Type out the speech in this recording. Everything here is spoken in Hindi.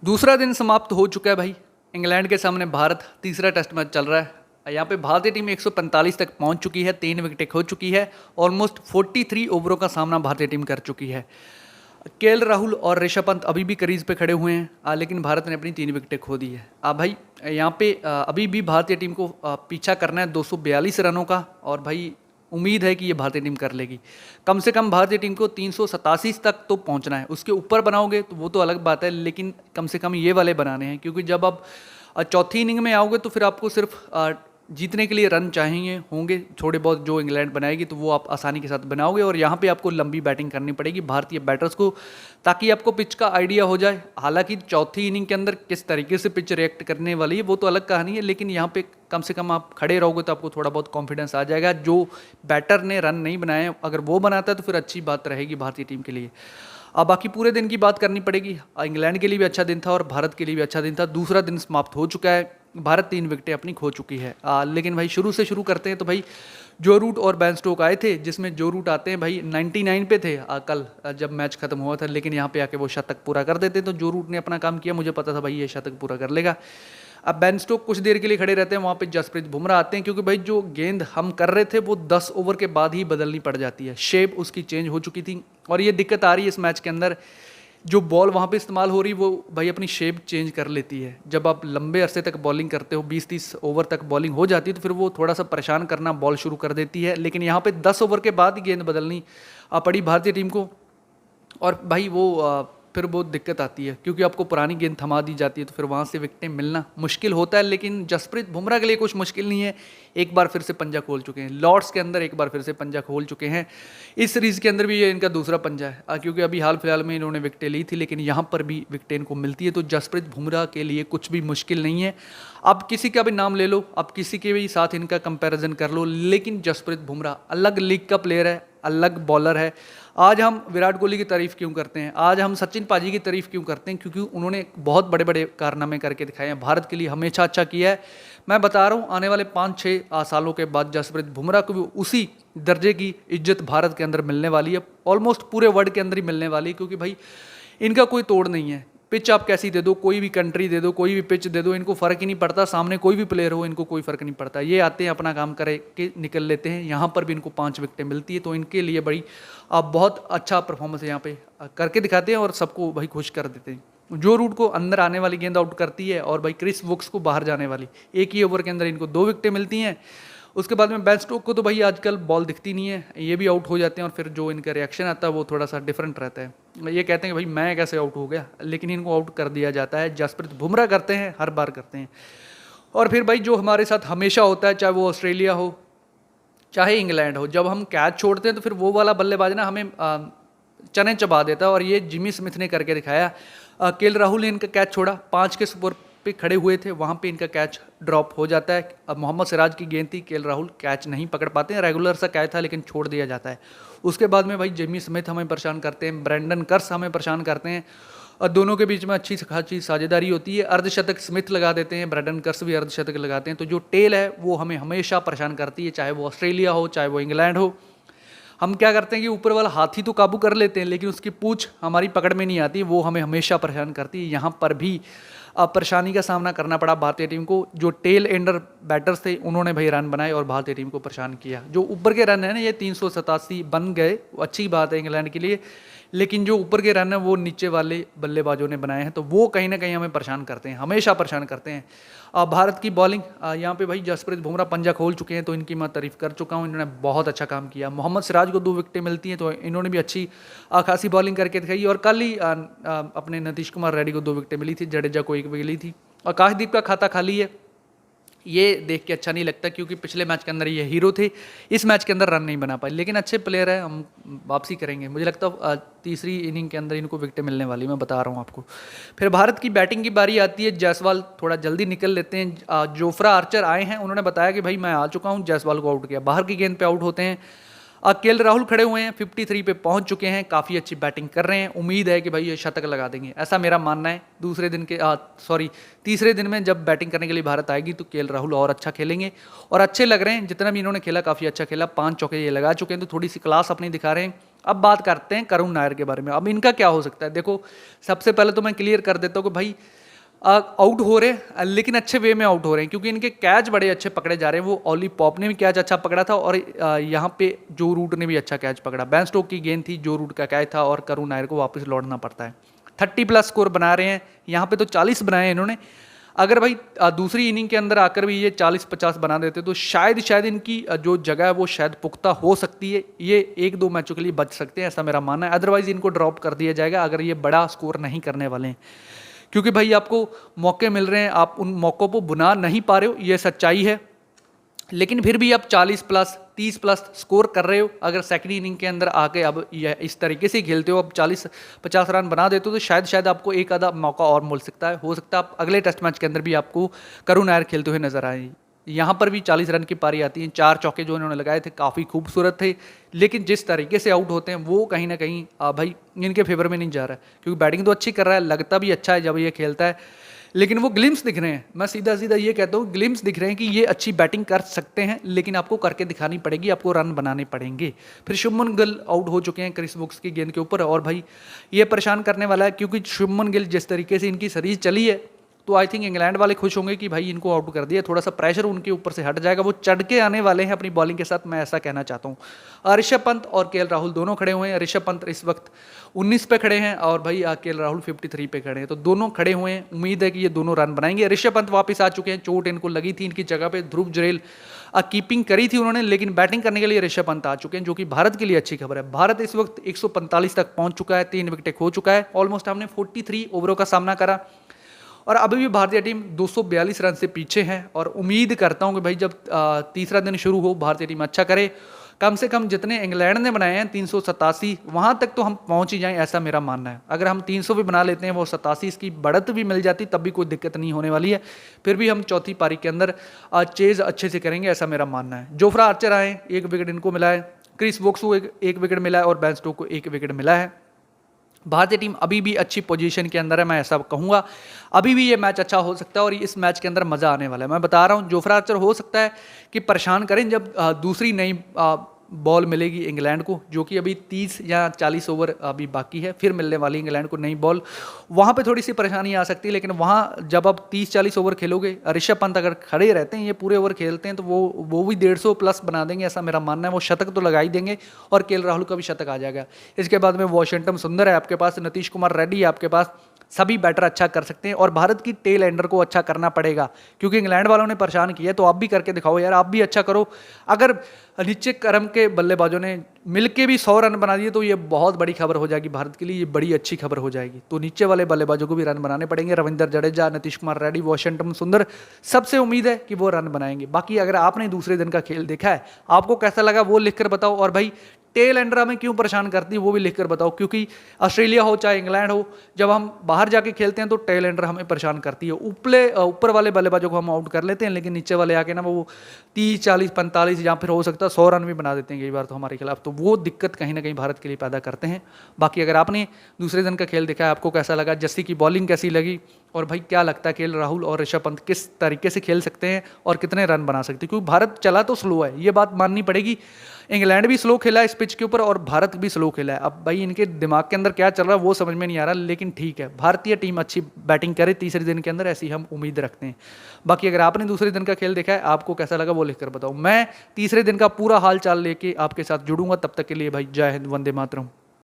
दूसरा दिन समाप्त हो चुका है भाई। इंग्लैंड के सामने भारत तीसरा टेस्ट मैच चल रहा है। यहाँ पे भारतीय टीम 145 तक पहुंच चुकी है, 3 विकेटें खो चुकी है। ऑलमोस्ट 43 ओवरों का सामना भारतीय टीम कर चुकी है। केएल राहुल और ऋषभ पंत अभी भी क्रीज पे खड़े हुए हैं, लेकिन भारत ने अपनी 3 विकेटें खो दी है। भाई यहाँ पे अभी भी भारतीय टीम को पीछा करना है 242 रनों का, और भाई उम्मीद है कि ये भारतीय टीम कर लेगी। कम से कम भारतीय टीम को 387 तक तो पहुंचना है। उसके ऊपर बनाओगे तो वो तो अलग बात है, लेकिन कम से कम ये वाले बनाने हैं, क्योंकि जब आप चौथी इनिंग में आओगे तो फिर आपको सिर्फ जीतने के लिए रन चाहिए होंगे थोड़े बहुत, जो इंग्लैंड बनाएगी तो वो आप आसानी के साथ बनाओगे। और यहाँ पे आपको लंबी बैटिंग करनी पड़ेगी भारतीय बैटर्स को, ताकि आपको पिच का आइडिया हो जाए। हालांकि चौथी इनिंग के अंदर किस तरीके से पिच रिएक्ट करने वाली है वो तो अलग कहानी है, लेकिन यहाँ पे कम से कम आप खड़े रहोगे तो आपको थोड़ा बहुत कॉन्फिडेंस आ जाएगा। जो बैटर ने रन नहीं बनाए, अगर वो बनाता है तो फिर अच्छी बात रहेगी भारतीय टीम के लिए। अब बाकी पूरे दिन की बात करनी पड़ेगी। इंग्लैंड के लिए भी अच्छा दिन था और भारत के लिए भी अच्छा दिन था। दूसरा दिन समाप्त हो चुका है, भारत 3 विकेटें अपनी खो चुकी है। लेकिन भाई शुरू से शुरू करते हैं तो भाई जो रूट और बेन स्टोक आए थे, जिसमें जो रूट आते हैं भाई 99 पे थे कल जब मैच खत्म हुआ था, लेकिन यहाँ पे आके वो शतक पूरा कर देते। तो जो रूट ने अपना काम किया, मुझे पता था भाई ये शतक पूरा कर लेगा। अब बेन स्टोक कुछ देर के लिए खड़े रहते हैं, वहाँ पे जसप्रीत बुमराह आते हैं, क्योंकि भाई जो गेंद हम कर रहे थे वो 10 ओवर के बाद ही बदलनी पड़ जाती है। शेप उसकी चेंज हो चुकी थी और ये दिक्कत आ रही है इस मैच के अंदर। जो बॉल वहाँ पे इस्तेमाल हो रही वो भाई अपनी शेप चेंज कर लेती है। जब आप लंबे अरसे तक बॉलिंग करते हो, 20-30 ओवर तक बॉलिंग हो जाती है, तो फिर वो थोड़ा सा परेशान करना बॉल शुरू कर देती है। लेकिन यहाँ पे 10 ओवर के बाद ही गेंद बदलनी पड़ी भारतीय टीम को, और भाई वो फिर बहुत दिक्कत आती है, क्योंकि आपको पुरानी गेंद थमा दी जाती है तो फिर वहाँ से विकेटें मिलना मुश्किल होता है। लेकिन जसप्रीत बुमराह के लिए कुछ मुश्किल नहीं है, एक बार फिर से पंजा खोल चुके हैं। लॉर्ड्स के अंदर एक बार फिर से पंजा खोल चुके हैं। इस सीरीज़ के अंदर भी ये इनका दूसरा पंजा है, क्योंकि अभी हाल फिलहाल में इन्होंने विकेटें ली थी, लेकिन यहाँ पर भी विकेटें इनको मिलती है। तो जसप्रीत बुमराह के लिए कुछ भी मुश्किल नहीं है। आप किसी का भी नाम ले लो, आप किसी के भी साथ इनका कंपैरिजन कर लो, लेकिन जसप्रीत बुमराह अलग लीग का प्लेयर है, अलग बॉलर है। आज हम विराट कोहली की तारीफ क्यों करते हैं, आज हम सचिन पाजी की तारीफ क्यों करते हैं? क्योंकि उन्होंने बहुत बड़े बड़े कारनामे करके दिखाए हैं, भारत के लिए हमेशा अच्छा किया है। मैं बता रहा हूँ, आने वाले 5-6 सालों के बाद जसप्रीत बुमराह को भी उसी दर्जे की इज्जत भारत के अंदर मिलने वाली है, ऑलमोस्ट पूरे वर्ल्ड के अंदर ही मिलने वाली है। क्योंकि भाई इनका कोई तोड़ नहीं है। पिच आप कैसी दे दो, कोई भी कंट्री दे दो, कोई भी पिच दे दो, इनको फ़र्क ही नहीं पड़ता। सामने कोई भी प्लेयर हो, इनको कोई फ़र्क नहीं पड़ता। ये आते हैं, अपना काम करे के निकल लेते हैं। यहाँ पर भी इनको 5 विकेटें मिलती है, तो इनके लिए बड़ी बहुत अच्छा परफॉर्मेंस यहाँ पे करके दिखाते हैं और सबको भाई खुश कर देते हैं। जो रूट को अंदर आने वाली गेंद आउट करती है, और भाई क्रिस वुक्स को बाहर जाने वाली, एक ही ओवर के अंदर इनको 2 विकेटें मिलती हैं। उसके बाद में बेन स्टोक को तो भाई आजकल बॉल दिखती नहीं है, ये भी आउट हो जाते हैं, और फिर जो इनका रिएक्शन आता है वो थोड़ा सा डिफरेंट रहता है। ये कहते हैं कि भाई मैं कैसे आउट हो गया, लेकिन इनको आउट कर दिया जाता है। जसप्रीत बुमराह करते हैं, हर बार करते हैं। और फिर भाई जो हमारे साथ हमेशा होता है, चाहे वो ऑस्ट्रेलिया हो चाहे इंग्लैंड हो, जब हम कैच छोड़ते हैं तो फिर वो वाला बल्लेबाज ना हमें चने चबा देता है, और ये जिमी स्मिथ ने करके दिखाया। केएल राहुल ने इनका कैच छोड़ा, 5 के स्कोर पे खड़े हुए थे, वहाँ पे इनका कैच ड्रॉप हो जाता है। अब मोहम्मद सिराज की गेंद थी, केएल राहुल कैच नहीं पकड़ पाते हैं, रेगुलर सा कैच था लेकिन छोड़ दिया जाता है। उसके बाद में भाई जिमी स्मिथ हमें परेशान करते हैं, ब्रेंडन कर्स हमें परेशान करते हैं, और दोनों के बीच में अच्छी खासी साझेदारी होती है। अर्धशतक स्मिथ लगा देते हैं, ब्रेंडन कर्स भी अर्धशतक लगाते हैं। तो जो टेल है वो हमें हमेशा परेशान करती है, चाहे वो ऑस्ट्रेलिया हो चाहे वो इंग्लैंड हो। हम क्या करते हैं कि ऊपर वाला हाथी तो काबू कर लेते हैं, लेकिन उसकी पूंछ हमारी पकड़ में नहीं आती, वो हमें हमेशा परेशान करती है। यहाँ पर भी परेशानी का सामना करना पड़ा भारतीय टीम को। जो टेल एंडर बैटर्स थे उन्होंने भाई रन बनाए और भारतीय टीम को परेशान किया। जो ऊपर के रन है ना, ये 387 बन गए, वो अच्छी बात है इंग्लैंड के लिए, लेकिन जो ऊपर के रन है वो नीचे वाले बल्लेबाजों ने बनाए हैं, तो वो कहीं ना कहीं हमें परेशान करते हैं, हमेशा परेशान करते हैं। भारत की बॉलिंग यहाँ पे भाई जसप्रीत बुमराह पंजा खोल चुके हैं, तो इनकी मैं तारीफ कर चुका हूँ, इन्होंने बहुत अच्छा काम किया। मोहम्मद सिराज को 2 विकेटें मिलती हैं, तो इन्होंने भी अच्छी खासी बॉलिंग करके दिखाई। और कल ही अपने नीतीश कुमार रेड्डी को 2 विकेटें मिली थी, जडेजा को 1 मिली थी। आकाशदीप का खाता खाली है, ये देख के अच्छा नहीं लगता, क्योंकि पिछले मैच के अंदर ये हीरो थे, इस मैच के अंदर रन नहीं बना पाए, लेकिन अच्छे प्लेयर है, हम वापसी करेंगे। मुझे लगता है तीसरी इनिंग के अंदर इनको विकेटें मिलने वाली, मैं बता रहा हूँ आपको। फिर भारत की बैटिंग की बारी आती है, जायसवाल थोड़ा जल्दी निकल लेते हैं। जोफ्रा आर्चर आए हैं, उन्होंने बताया कि भाई मैं आ चुका हूँ, जायसवाल को आउट किया, बाहर की गेंद पे आउट होते हैं। केएल राहुल खड़े हुए हैं, 53 पे पहुंच चुके हैं, काफ़ी अच्छी बैटिंग कर रहे हैं, उम्मीद है कि भाई ये शतक लगा देंगे, ऐसा मेरा मानना है। तीसरे दिन में जब बैटिंग करने के लिए भारत आएगी तो केएल राहुल और अच्छा खेलेंगे, और अच्छे लग रहे हैं, जितना भी इन्होंने खेला काफ़ी अच्छा खेला, 5 चौके ये लगा चुके हैं, तो थोड़ी सी क्लास अपनी दिखा रहे हैं। अब बात करते हैं करुण नायर के बारे में। अब इनका क्या हो सकता है, देखो सबसे पहले तो मैं क्लियर कर देता हूँ कि भाई आउट हो रहे हैं, लेकिन अच्छे वे में आउट हो रहे हैं, क्योंकि इनके कैच बड़े अच्छे पकड़े जा रहे हैं। वो ओली पॉप ने भी कैच अच्छा पकड़ा था और यहाँ पे जो रूट ने भी अच्छा कैच पकड़ा। बेन स्टोक की गेंद थी, जो रूट का कैच था, और करुण नायर को वापस लौटना पड़ता है। 30+ स्कोर बना रहे हैं, यहाँ पे तो 40 बनाए हैं इन्होंने। अगर भाई दूसरी इनिंग के अंदर आकर भी ये 40-50 बना देते तो शायद इनकी जो जगह है वो शायद पुख्ता हो सकती है, ये 1-2 मैचों के लिए बच सकते हैं, ऐसा मेरा मानना है। अदरवाइज इनको ड्रॉप कर दिया जाएगा अगर ये बड़ा स्कोर नहीं करने वाले हैं, क्योंकि भाई आपको मौके मिल रहे हैं, आप उन मौक़ों को बुना नहीं पा रहे हो, ये सच्चाई है। लेकिन फिर भी आप 40+, 30+ स्कोर कर रहे हो। अगर सेकंड इनिंग के अंदर आके अब यह इस तरीके से खेलते हो, अब 40-50 रन बना देते हो, तो शायद आपको एक आधा मौका और मिल सकता है। हो सकता है आप अगले टेस्ट मैच के अंदर भी आपको करुण नायर खेलते हुए नजर आए। यहाँ पर भी 40 रन की पारी आती है। 4 चौके जो इन्होंने लगाए थे काफ़ी खूबसूरत थे, लेकिन जिस तरीके से आउट होते हैं वो कहीं ना कहीं भाई इनके फेवर में नहीं जा रहा है, क्योंकि बैटिंग तो अच्छी कर रहा है, लगता भी अच्छा है जब ये खेलता है, लेकिन वो ग्लिम्स दिख रहे हैं। मैं सीधा ये कहता हूँ, ग्लिम्स दिख रहे हैं कि ये अच्छी बैटिंग कर सकते हैं, लेकिन आपको करके दिखानी पड़ेगी, आपको रन बनाने पड़ेंगे। फिर शुभमन गिल आउट हो चुके हैं क्रिस वोक्स की गेंद के ऊपर, और भाई ये परेशान करने वाला है, क्योंकि शुभमन गिल जिस तरीके से इनकी सीरीज चली है, तो आई थिंक इंग्लैंड वाले खुश होंगे कि भाई इनको आउट कर दिया, थोड़ा सा प्रेशर उनके ऊपर से हट जाएगा, वो चढ़ के आने वाले हैं अपनी बॉलिंग के साथ, मैं ऐसा कहना चाहता हूँ। ऋषभ पंत और केएल राहुल दोनों खड़े हुए हैं। ऋषभ पंत इस वक्त 19 पे खड़े हैं और भाई केएल राहुल 53 पे खड़े हैं, तो दोनों खड़े हुए हैं। उम्मीद है कि ये दोनों रन बनाएंगे। ऋषभ पंत वापस आ चुके हैं, चोट इनको लगी थी, इनकी जगह पे ध्रुव जुरैल कीपिंग करी थी उन्होंने, लेकिन बैटिंग करने के लिए ऋषभ पंत आ चुके हैं, जो कि भारत के लिए अच्छी खबर है। भारत इस वक्त 145 तक पहुंच चुका है, 3 विकेटें खो चुका है। ऑलमोस्ट हमने 43 ओवरों का सामना करा, और अभी भी भारतीय टीम 242 रन से पीछे है। और उम्मीद करता हूं कि भाई जब तीसरा दिन शुरू हो, भारतीय टीम अच्छा करे, कम से कम जितने इंग्लैंड ने बनाए हैं 387, वहां तक तो हम पहुंच ही जाएं, ऐसा मेरा मानना है। अगर हम 300 भी बना लेते हैं, वो 87 की बढ़त भी मिल जाती, तब भी कोई दिक्कत नहीं होने वाली है। फिर भी हम चौथी पारी के अंदर चेज अच्छे से करेंगे, ऐसा मेरा मानना है। जोफ्रा आर्चर आए, 1 विकेट इनको मिला है। क्रिस वोक्स को एक विकेट मिला है, और बेन स्टोक को 1 विकेट मिला है। भारतीय टीम अभी भी अच्छी पोजीशन के अंदर है, मैं ऐसा कहूँगा। अभी भी ये मैच अच्छा हो सकता है, और इस मैच के अंदर मज़ा आने वाला है। मैं बता रहा हूँ, जोफ्रा आर्चर हो सकता है कि परेशान करें जब दूसरी नई बॉल मिलेगी इंग्लैंड को, जो कि अभी 30 या 40 ओवर अभी बाकी है, फिर मिलने वाली इंग्लैंड को नई बॉल। वहाँ पे थोड़ी सी परेशानी आ सकती है, लेकिन वहाँ जब आप 30-40 ओवर खेलोगे, ऋषभ पंत अगर खड़े रहते हैं, ये पूरे ओवर खेलते हैं, तो वो भी 150+ बना देंगे, ऐसा मेरा मानना है। वो शतक तो लगा ही देंगे, और केएल राहुल का भी शतक आ जाएगा। इसके बाद में वॉशिंगटन सुंदर है आपके पास, नीतीश कुमार रेड्डी है आपके पास, सभी बैटर अच्छा कर सकते हैं। और भारत की टेल एंडर को अच्छा करना पड़ेगा, क्योंकि इंग्लैंड वालों ने परेशान किया है, तो आप भी करके दिखाओ यार, आप भी अच्छा करो। अगर नीचे क्रम के बल्लेबाजों ने मिलके भी 100 रन बना दिए, तो ये बहुत बड़ी खबर हो जाएगी भारत के लिए, ये बड़ी अच्छी खबर हो जाएगी। तो नीचे वाले बल्लेबाजों को भी रन बनाने पड़ेंगे। रविंद्र जडेजा, नीतीश कुमार रेड्डी, वॉशिंगटन सुंदर, सबसे उम्मीद है कि वो रन बनाएंगे। बाकी अगर आपने दूसरे दिन का खेल देखा है, आपको कैसा लगा वो लिखकर बताओ। और भाई टेल एंडर हमें क्यों परेशान करती है वो भी लिखकर बताओ, क्योंकि ऑस्ट्रेलिया हो चाहे इंग्लैंड हो, जब हम बाहर जाके खेलते हैं तो टेल एंडर हमें परेशान करती है। ऊपर वाले बल्लेबाजों को हम आउट कर लेते हैं, लेकिन नीचे वाले आके ना वो 30-40-45 या फिर हो सकता है 100 रन भी बना देते हैं कई बार तो हमारे खिलाफ, तो वो दिक्कत कहीं ना कहीं भारत के लिए पैदा करते हैं। बाकी अगर आपने दूसरे दिन का खेल देखा है, आपको कैसा लगा, जस्सी की बॉलिंग कैसी लगी, और भाई क्या लगता है केएल राहुल और ऋषभ पंत किस तरीके से खेल सकते हैं और कितने रन बना सकते हैं, क्योंकि भारत चला तो स्लो है, ये बात माननी पड़ेगी। इंग्लैंड भी स्लो खेला है इस पिच के ऊपर, और भारत भी स्लो खेला है। अब भाई इनके दिमाग के अंदर क्या चल रहा है वो समझ में नहीं आ रहा, लेकिन ठीक है, भारतीय टीम अच्छी बैटिंग करे तीसरे दिन के अंदर, ऐसी हम उम्मीद रखते हैं। बाकी अगर आपने दूसरे दिन का खेल देखा है, आपको कैसा लगा वो लिखकर बताओ। मैं तीसरे दिन का पूरा हाल चाल लेके आपके साथ जुड़ूंगा, तब तक के लिए भाई जय हिंद, वंदे मातरम।